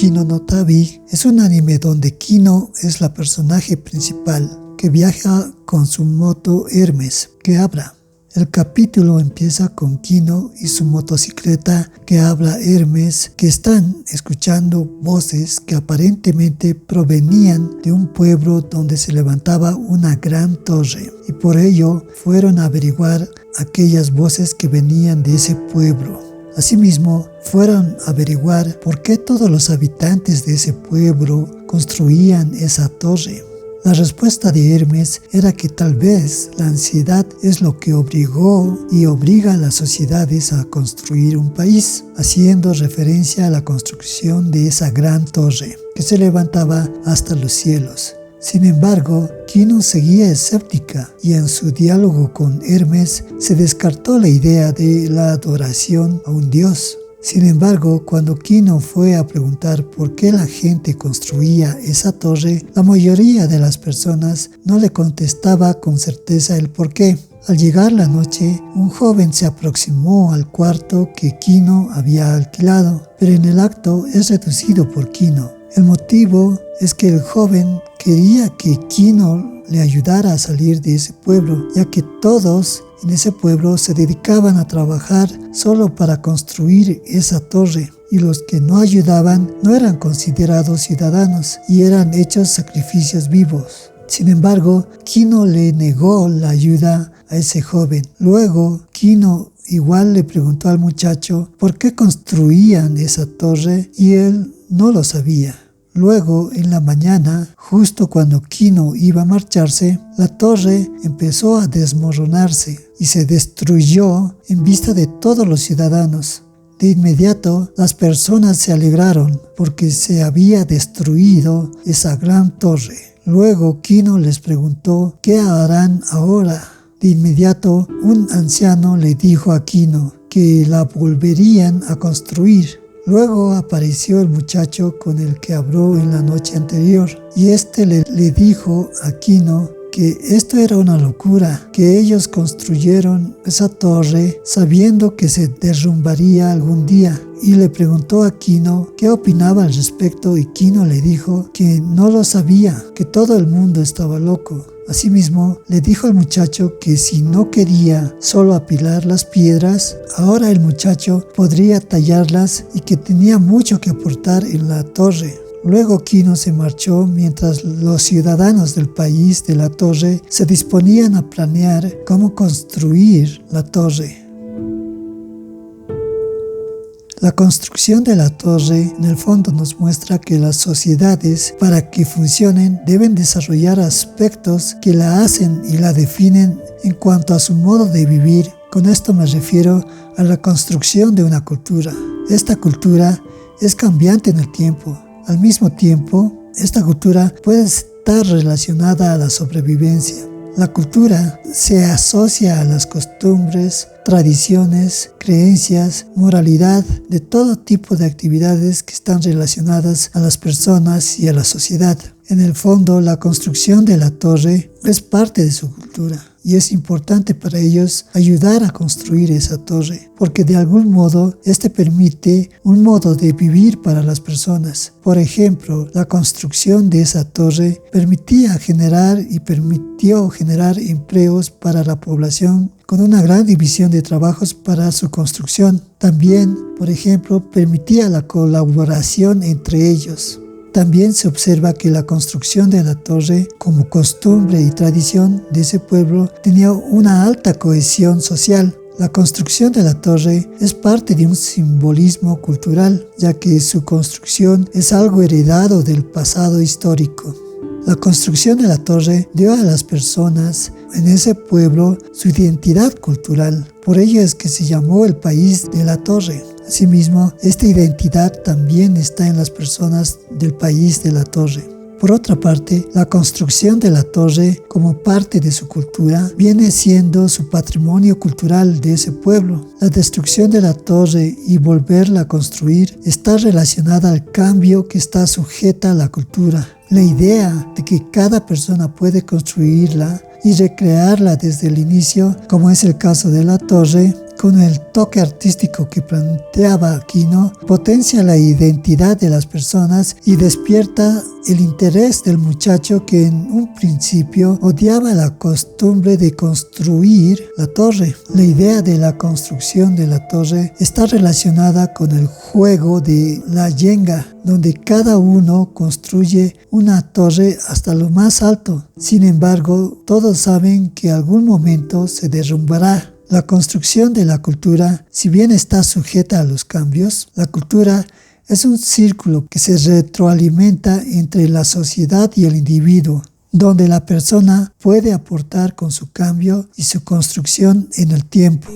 Kino no Tabi es un anime donde Kino es la personaje principal que viaja con su moto Hermes que habla. El capítulo empieza con Kino y su motocicleta que habla Hermes, que están escuchando voces que aparentemente provenían de un pueblo donde se levantaba una gran torre, y por ello fueron a averiguar aquellas voces que venían de ese pueblo. Asimismo, fueron a averiguar por qué todos los habitantes de ese pueblo construían esa torre. La respuesta de Hermes era que tal vez la ansiedad es lo que obligó y obliga a las sociedades a construir un país, haciendo referencia a la construcción de esa gran torre que se levantaba hasta los cielos. Sin embargo, Kino seguía escéptica y en su diálogo con Hermes se descartó la idea de la adoración a un dios. Sin embargo, cuando Kino fue a preguntar por qué la gente construía esa torre, la mayoría de las personas no le contestaba con certeza el por qué. Al llegar la noche, un joven se aproximó al cuarto que Kino había alquilado, pero en el acto es reducido por Kino. El motivo es que el joven quería que Kino le ayudara a salir de ese pueblo, ya que todos en ese pueblo se dedicaban a trabajar solo para construir esa torre, y los que no ayudaban no eran considerados ciudadanos y eran hechos sacrificios vivos. Sin embargo, Kino le negó la ayuda a ese joven. Luego, Kino igual le preguntó al muchacho por qué construían esa torre y él no lo sabía. Luego, en la mañana, justo cuando Kino iba a marcharse, la torre empezó a desmoronarse y se destruyó en vista de todos los ciudadanos. De inmediato, las personas se alegraron porque se había destruido esa gran torre. Luego, Kino les preguntó qué harán ahora. De inmediato, un anciano le dijo a Kino que la volverían a construir. Luego apareció el muchacho con el que habló en la noche anterior, y este le dijo a Kino que esto era una locura, que ellos construyeron esa torre sabiendo que se derrumbaría algún día, y le preguntó a Kino qué opinaba al respecto, y Kino le dijo que no lo sabía, que todo el mundo estaba loco. Asimismo, le dijo al muchacho que si no quería solo apilar las piedras, ahora el muchacho podría tallarlas y que tenía mucho que aportar en la torre. Luego Kino se marchó mientras los ciudadanos del país de la torre se disponían a planear cómo construir la torre. La construcción de la torre en el fondo nos muestra que las sociedades, para que funcionen, deben desarrollar aspectos que la hacen y la definen en cuanto a su modo de vivir. Con esto me refiero a la construcción de una cultura. Esta cultura es cambiante en el tiempo. Al mismo tiempo, esta cultura puede estar relacionada a la sobrevivencia. La cultura se asocia a las costumbres, tradiciones, creencias, moralidad de todo tipo de actividades que están relacionadas a las personas y a la sociedad. En el fondo, la construcción de la torre es parte de su cultura y es importante para ellos ayudar a construir esa torre, porque de algún modo este permite un modo de vivir para las personas. Por ejemplo, la construcción de esa torre permitió generar empleos para la población con una gran división de trabajos para su construcción. También, por ejemplo, permitía la colaboración entre ellos. También se observa que la construcción de la torre, como costumbre y tradición de ese pueblo, tenía una alta cohesión social. La construcción de la torre es parte de un simbolismo cultural, ya que su construcción es algo heredado del pasado histórico. La construcción de la torre dio a las personas en ese pueblo su identidad cultural. Por ello es que se llamó el país de la torre. Asimismo, esta identidad también está en las personas del país de la torre. Por otra parte, la construcción de la torre como parte de su cultura viene siendo su patrimonio cultural de ese pueblo. La destrucción de la torre y volverla a construir está relacionada al cambio que está sujeta a la cultura. La idea de que cada persona puede construirla y recrearla desde el inicio, como es el caso de la torre, con el toque artístico que planteaba Kino, potencia la identidad de las personas y despierta el interés del muchacho que en un principio odiaba la costumbre de construir la torre. La idea de la construcción de la torre está relacionada con el juego de la yenga, donde cada uno construye una torre hasta lo más alto. Sin embargo, todos saben que en algún momento se derrumbará. La construcción de la cultura, si bien está sujeta a los cambios, la cultura es un círculo que se retroalimenta entre la sociedad y el individuo, donde la persona puede aportar con su cambio y su construcción en el tiempo.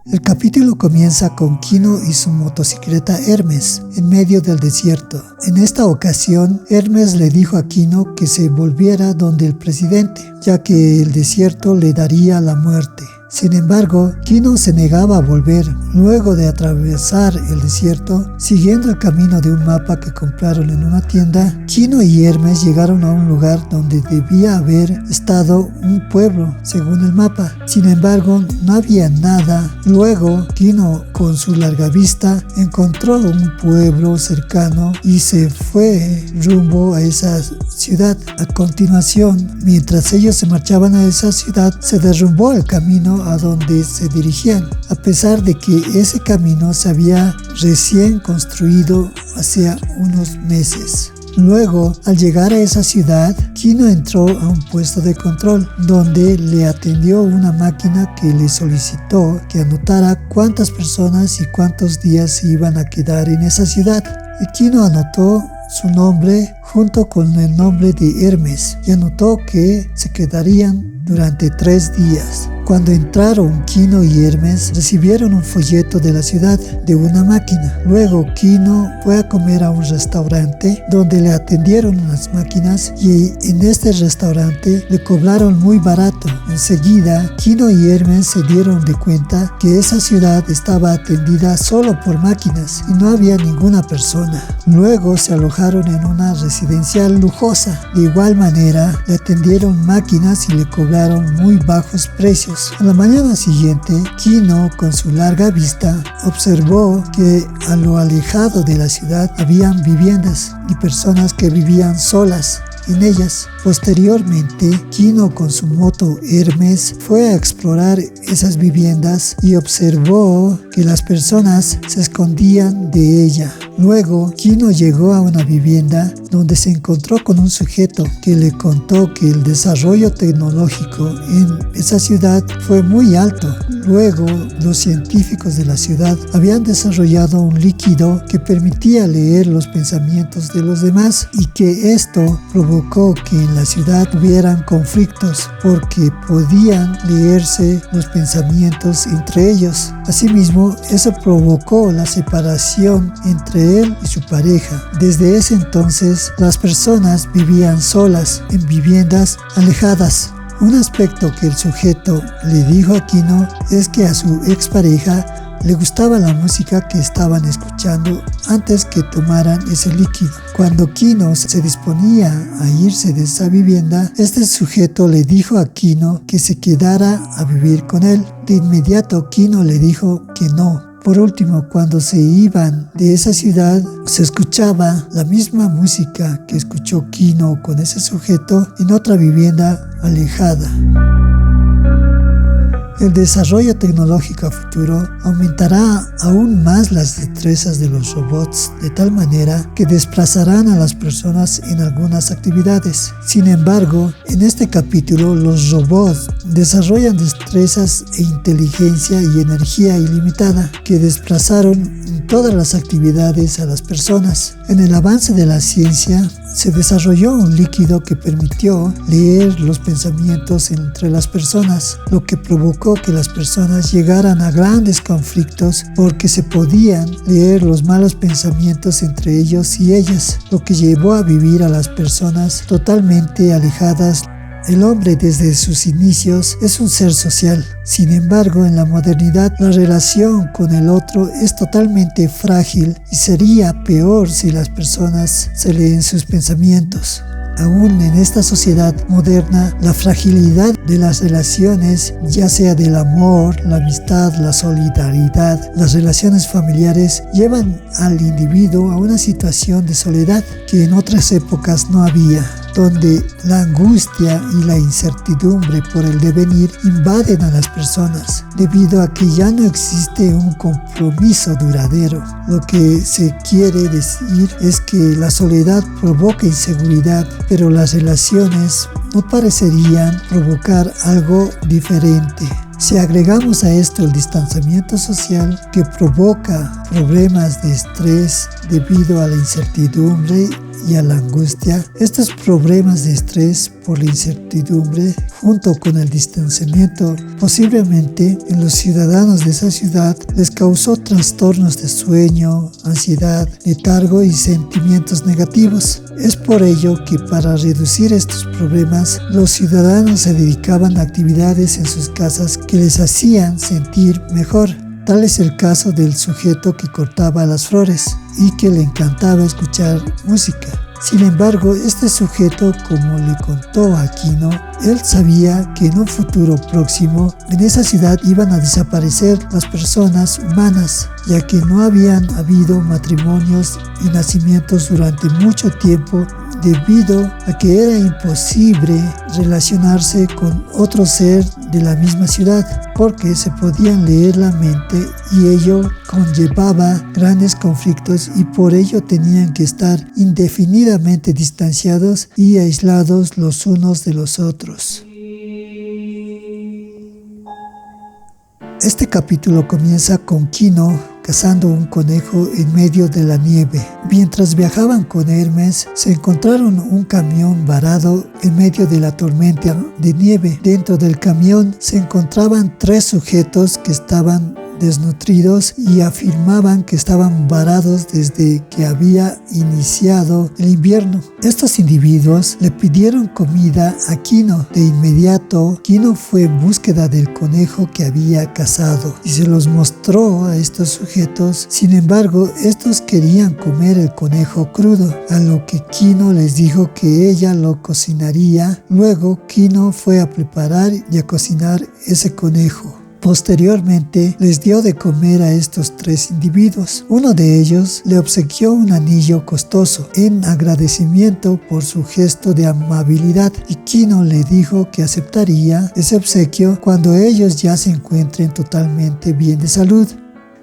El capítulo comienza con Kino y su motocicleta Hermes en medio del desierto. En esta ocasión, Hermes le dijo a Kino que se volviera donde el presidente, ya que el desierto le daría la muerte. Sin embargo, Kino se negaba a volver. Luego de atravesar el desierto, siguiendo el camino de un mapa que compraron en una tienda, Kino y Hermes llegaron a un lugar donde debía haber estado un pueblo, según el mapa. Sin embargo, no había nada. Luego, Kino, con su larga vista, encontró un pueblo cercano y se fue rumbo a esa ciudad. A continuación, mientras ellos se marchaban a esa ciudad, se derrumbó el camino a donde se dirigían, a pesar de que ese camino se había recién construido hace unos meses. Luego, al llegar a esa ciudad, Kino entró a un puesto de control, donde le atendió una máquina que le solicitó que anotara cuántas personas y cuántos días se iban a quedar en esa ciudad. Y Kino anotó su nombre junto con el nombre de Hermes y anotó que se quedarían durante 3 días. Cuando entraron, Kino y Hermes recibieron un folleto de la ciudad de una máquina. Luego Kino fue a comer a un restaurante donde le atendieron unas máquinas y en este restaurante le cobraron muy barato. Enseguida, Kino y Hermes se dieron de cuenta que esa ciudad estaba atendida solo por máquinas y no había ninguna persona. Luego se alojaron en una residencial lujosa. De igual manera, le atendieron máquinas y le cobraron muy bajos precios. A la mañana siguiente, Kino, con su larga vista, observó que a lo alejado de la ciudad habían viviendas y personas que vivían solas en ellas. Posteriormente, Kino con su moto Hermes fue a explorar esas viviendas y observó que las personas se escondían de ella. Luego, Kino llegó a una vivienda donde se encontró con un sujeto que le contó que el desarrollo tecnológico en esa ciudad fue muy alto. Luego, los científicos de la ciudad habían desarrollado un líquido que permitía leer los pensamientos de los demás y que esto provocó que en la ciudad hubieran conflictos porque podían leerse los pensamientos entre ellos. Asimismo, eso provocó la separación entre él y su pareja. Desde ese entonces, las personas vivían solas en viviendas alejadas. Un aspecto que el sujeto le dijo a Kino es que a su expareja le gustaba la música que estaban escuchando antes que tomaran ese líquido. Cuando Kino se disponía a irse de esa vivienda, este sujeto le dijo a Kino que se quedara a vivir con él. De inmediato Kino le dijo que no. Por último, cuando se iban de esa ciudad, se escuchaba la misma música que escuchó Kino con ese sujeto en otra vivienda alejada. El desarrollo tecnológico a futuro aumentará aún más las destrezas de los robots de tal manera que desplazarán a las personas en algunas actividades. Sin embargo, en este capítulo los robots desarrollan destrezas e inteligencia y energía ilimitada que desplazaron en todas las actividades a las personas. En el avance de la ciencia, se desarrolló un líquido que permitió leer los pensamientos entre las personas, lo que provocó que las personas llegaran a grandes conflictos porque se podían leer los malos pensamientos entre ellos y ellas, lo que llevó a vivir a las personas totalmente alejadas. El hombre desde sus inicios es un ser social. Sin embargo, en la modernidad, la relación con el otro es totalmente frágil y sería peor si las personas se leen sus pensamientos. aún en esta sociedad moderna, la fragilidad de las relaciones, ya sea del amor, la amistad, la solidaridad, las relaciones familiares, llevan al individuo a una situación de soledad que en otras épocas no había, donde la angustia y la incertidumbre por el devenir invaden a las personas, debido a que ya no existe un compromiso duradero. Lo que se quiere decir es que la soledad provoca inseguridad, pero las relaciones no parecerían provocar algo diferente. Si agregamos a esto el distanciamiento social que provoca problemas de estrés debido a la incertidumbre y a la angustia, estos problemas de estrés por la incertidumbre junto con el distanciamiento posiblemente en los ciudadanos de esa ciudad les causó trastornos de sueño, ansiedad, letargo y sentimientos negativos. Es por ello que para reducir estos problemas los ciudadanos se dedicaban a actividades en sus casas que les hacían sentir mejor. Tal es el caso del sujeto que cortaba las flores y que le encantaba escuchar música. Sin embargo, este sujeto, como le contó Aquino, él sabía que en un futuro próximo en esa ciudad iban a desaparecer las personas humanas, ya que no habían habido matrimonios y nacimientos durante mucho tiempo debido a que era imposible relacionarse con otro ser de la misma ciudad porque se podían leer la mente y ello conllevaba grandes conflictos y por ello tenían que estar indefinidamente distanciados y aislados los unos de los otros. Este capítulo comienza con Quino cazando un conejo en medio de la nieve. Mientras viajaban con Hermes, se encontraron un camión varado en medio de la tormenta de nieve. Dentro del camión se encontraban 3 sujetos que estaban desnutridos y afirmaban que estaban varados desde que había iniciado el invierno. Estos individuos le pidieron comida a Quino. De inmediato, Quino fue en búsqueda del conejo que había cazado y se los mostró a estos sujetos. Sin embargo, estos querían comer el conejo crudo, a lo que Quino les dijo que ella lo cocinaría. Luego, Quino fue a preparar y a cocinar ese conejo. Posteriormente les dio de comer a estos 3 individuos. Uno de ellos le obsequió un anillo costoso en agradecimiento por su gesto de amabilidad y Quino le dijo que aceptaría ese obsequio cuando ellos ya se encuentren totalmente bien de salud.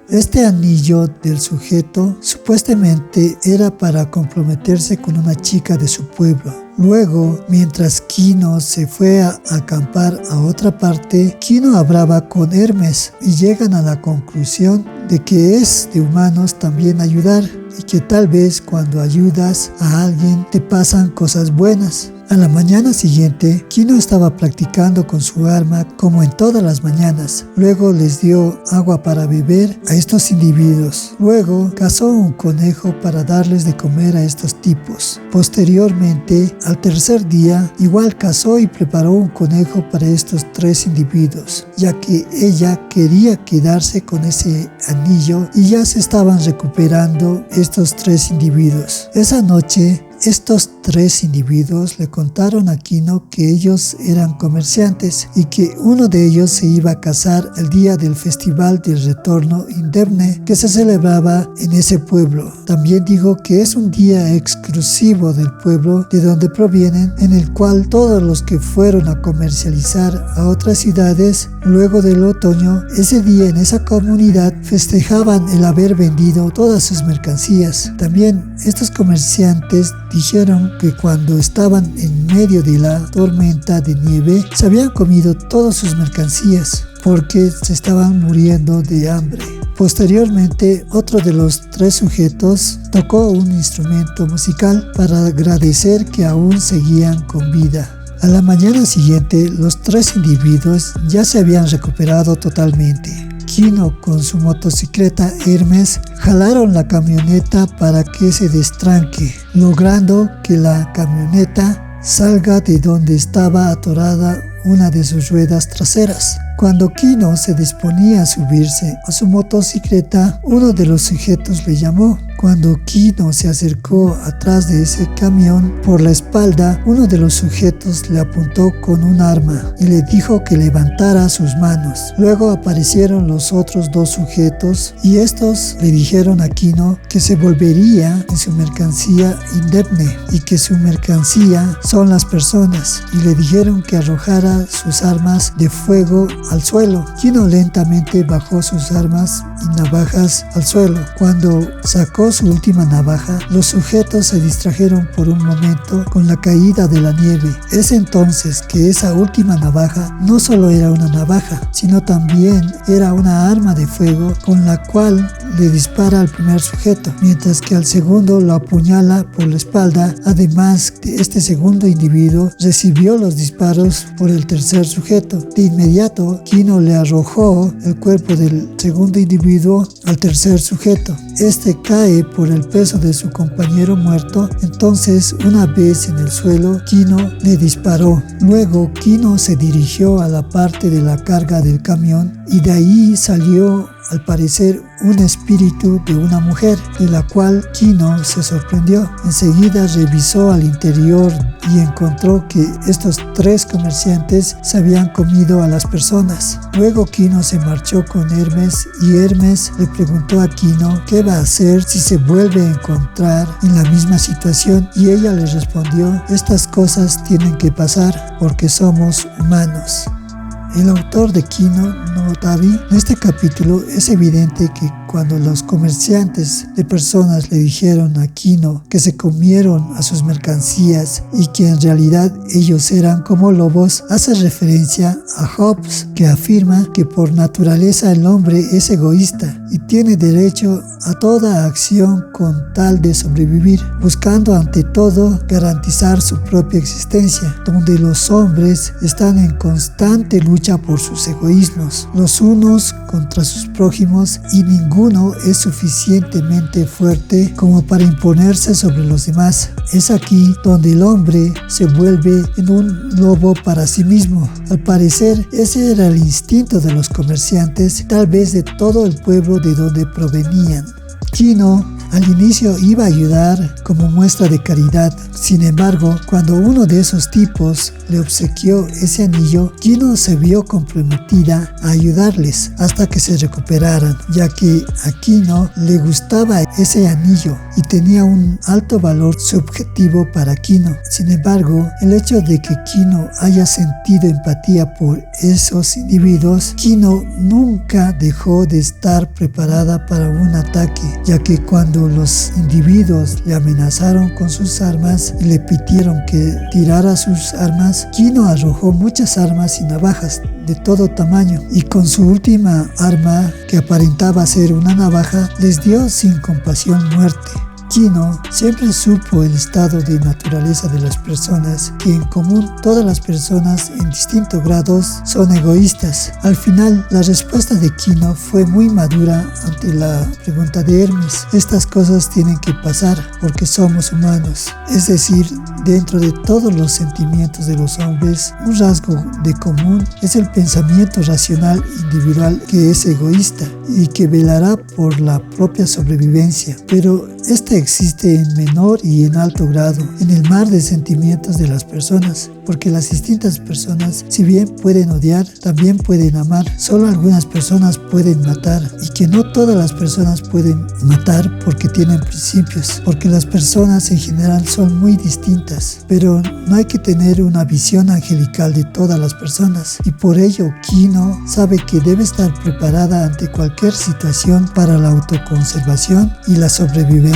Este anillo del sujeto supuestamente era para comprometerse con una chica de su pueblo. Luego, mientras Quino se fue a acampar a otra parte, Quino hablaba con Hermes y llegan a la conclusión de que es de humanos también ayudar y que tal vez cuando ayudas a alguien te pasan cosas buenas. A la mañana siguiente, Quino estaba practicando con su arma como en todas las mañanas. Luego les dio agua para beber a estos individuos. Luego cazó un conejo para darles de comer a estos tipos. Posteriormente, al tercer día, igual cazó y preparó un conejo para estos 3 individuos, ya que ella quería quedarse con ese anillo y ya se estaban recuperando estos 3 individuos. Esa noche, estos 3 individuos le contaron a Quino que ellos eran comerciantes y que uno de ellos se iba a casar el día del festival del retorno indemne que se celebraba en ese pueblo. También dijo que es un día exclusivo del pueblo de donde provienen, en el cual todos los que fueron a comercializar a otras ciudades luego del otoño, ese día en esa comunidad festejaban el haber vendido todas sus mercancías. También estos comerciantes dijeron que cuando estaban en medio de la tormenta de nieve se habían comido todas sus mercancías porque se estaban muriendo de hambre. Posteriormente, otro de los 3 sujetos tocó un instrumento musical para agradecer que aún seguían con vida. A la mañana siguiente, los 3 individuos ya se habían recuperado totalmente. Quino con su motocicleta Hermes jalaron la camioneta para que se destranque, logrando que la camioneta salga de donde estaba atorada una de sus ruedas traseras. Cuando Quino se disponía a subirse a su motocicleta, uno de los sujetos le llamó. Cuando Kino se acercó atrás de ese camión, por la espalda, uno de los sujetos le apuntó con un arma y le dijo que levantara sus manos. Luego aparecieron los otros dos sujetos y estos le dijeron a Kino que se volvería en su mercancía indemne y que su mercancía son las personas, y le dijeron que arrojara sus armas de fuego al suelo. Kino lentamente bajó sus armas y navajas al suelo. Cuando sacó su última navaja, los sujetos se distrajeron por un momento con la caída de la nieve. Es entonces que esa última navaja no solo era una navaja, sino también era una arma de fuego con la cual le dispara al primer sujeto, mientras que al segundo lo apuñala por la espalda. Además, este segundo individuo recibió los disparos por el tercer sujeto. De inmediato, Kino le arrojó el cuerpo del segundo individuo al tercer sujeto. Este cae por el peso de su compañero muerto. Entonces, una vez en el suelo, Kino le disparó. Luego, Kino se dirigió a la parte de la carga del camión y de ahí salió, al parecer, un espíritu de una mujer, de la cual Kino se sorprendió. Enseguida revisó al interior y encontró que estos 3 comerciantes se habían comido a las personas. Luego Kino se marchó con Hermes y Hermes le preguntó a Kino qué va a hacer si se vuelve a encontrar en la misma situación, y ella le respondió: estas cosas tienen que pasar porque somos humanos. El autor de Kino no Tabi, en este capítulo es evidente que cuando los comerciantes de personas le dijeron a Kino que se comieron a sus mercancías y que en realidad ellos eran como lobos, hace referencia a Hobbes, que afirma que por naturaleza el hombre es egoísta y tiene derecho a toda acción con tal de sobrevivir, buscando ante todo garantizar su propia existencia, donde los hombres están en constante lucha por sus egoísmos, los unos contra sus prójimos, y ninguno es suficientemente fuerte como para imponerse sobre los demás. Es aquí donde el hombre se vuelve en un lobo para sí mismo. Al parecer, ese era el instinto de los comerciantes, tal vez de todo el pueblo de donde provenían. Kino al inicio iba a ayudar como muestra de caridad. Sin embargo, cuando uno de esos tipos le obsequió ese anillo, Kino se vio comprometida a ayudarles hasta que se recuperaran, ya que a Kino le gustaba ese anillo y tenía un alto valor subjetivo para Kino. Sin embargo, el hecho de que Kino haya sentido empatía por esos individuos, Kino nunca dejó de estar preparada para un ataque, ya que cuando los individuos le amenazaron con sus armas y le pidieron que tirara sus armas, Kino arrojó muchas armas y navajas de todo tamaño, y con su última arma, que aparentaba ser una navaja, les dio sin compasión muerte. Kino siempre supo el estado de naturaleza de las personas, que en común todas las personas en distintos grados son egoístas. Al final, la respuesta de Kino fue muy madura ante la pregunta de Hermes. Estas cosas tienen que pasar porque somos humanos. Es decir, dentro de todos los sentimientos de los hombres, un rasgo de común es el pensamiento racional individual, que es egoísta y que velará por la propia sobrevivencia. Pero este existe en menor y en alto grado en el mar de sentimientos de las personas, porque las distintas personas, si bien pueden odiar, también pueden amar. Solo algunas personas pueden matar, y que no todas las personas pueden matar porque tienen principios, porque las personas en general son muy distintas. Pero no hay que tener una visión angelical de todas las personas, y por ello Kino sabe que debe estar preparada ante cualquier situación para la autoconservación y la sobrevivencia.